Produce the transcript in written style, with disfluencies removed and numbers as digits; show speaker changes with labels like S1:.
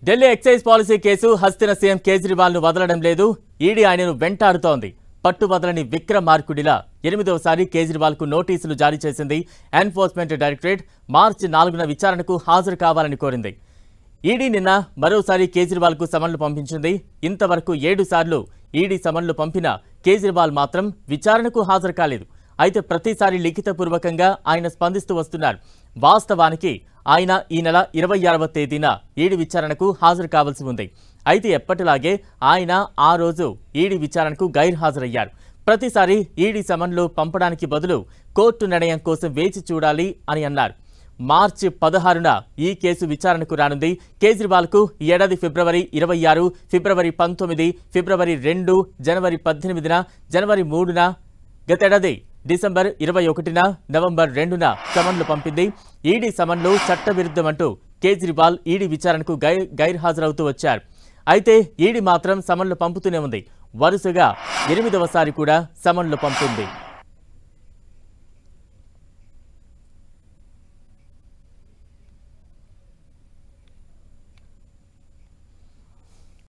S1: Delhi excise policy case Hastina CM Kejriwal ను వదలడం లేదు. ఈడీ ఆయనను వెంటాడుతోంది. పట్టు వదలని విక్రమార్కుడిలా 8వసారి కేజ్రీవాల్ కు నోటీసులు జారీ చేసింది. ఎన్ఫోర్స్మెంట్ డైరెక్టరేట్ మార్చి 4న విచారణకు హాజరు కావాలని కోరింది. ఈడీ నిన్న మరోసారి కేజ్రీవాల్ కు సమన్లు పంపించింది. ఇంతవరకు 7 సార్లు ఈడీ సమన్లు పంపిన కేజ్రీవాల్ మాత్రం విచారణకు హాజరు కాలేదు. అయితే ప్రతిసారి లిఖితపూర్వకంగా ఆయన స్పందిస్తూ వస్తున్నారు. వాస్తవానికి ఆయన ఈ నెల 26వ తేదీన ఈడీ విచారణకు హాజరు కావాల్సి ఉంది. అయితే ఎప్పటిలాగే ఆయన ఆ రోజు ఈడీ విచారణకు గైర్హాజరయ్యారు. ప్రతిసారి ఈడీ సమన్లు పంపడానికి బదులు కోర్టు నిర్ణయం కోసం వేచి చూడాలి అని అన్నారు. మార్చి 16న ఈ కేసు విచారణకు రానుంది. కేజ్రీవాల్ కు ఈ ఏడాది ఫిబ్రవరి 26, ఫిబ్రవరి 19, ఫిబ్రవరి 2, జనవరి 18న, జనవరి 3న, గతేడాది డిసెంబర్ 21న, నవంబర్ 2న సమన్లు పంపింది. ఈడీ సమన్లు చట్టవిరుద్ధమంటూ కేజ్రీవాల్ ఈడీ విచారణకు గైర్హాజరవుతూ వచ్చారు. అయితే ఈడీ మాత్రం సమన్లు పంపుతూనే ఉంది. వరుసగా 8వసారి కూడా సమన్లు పంపింది.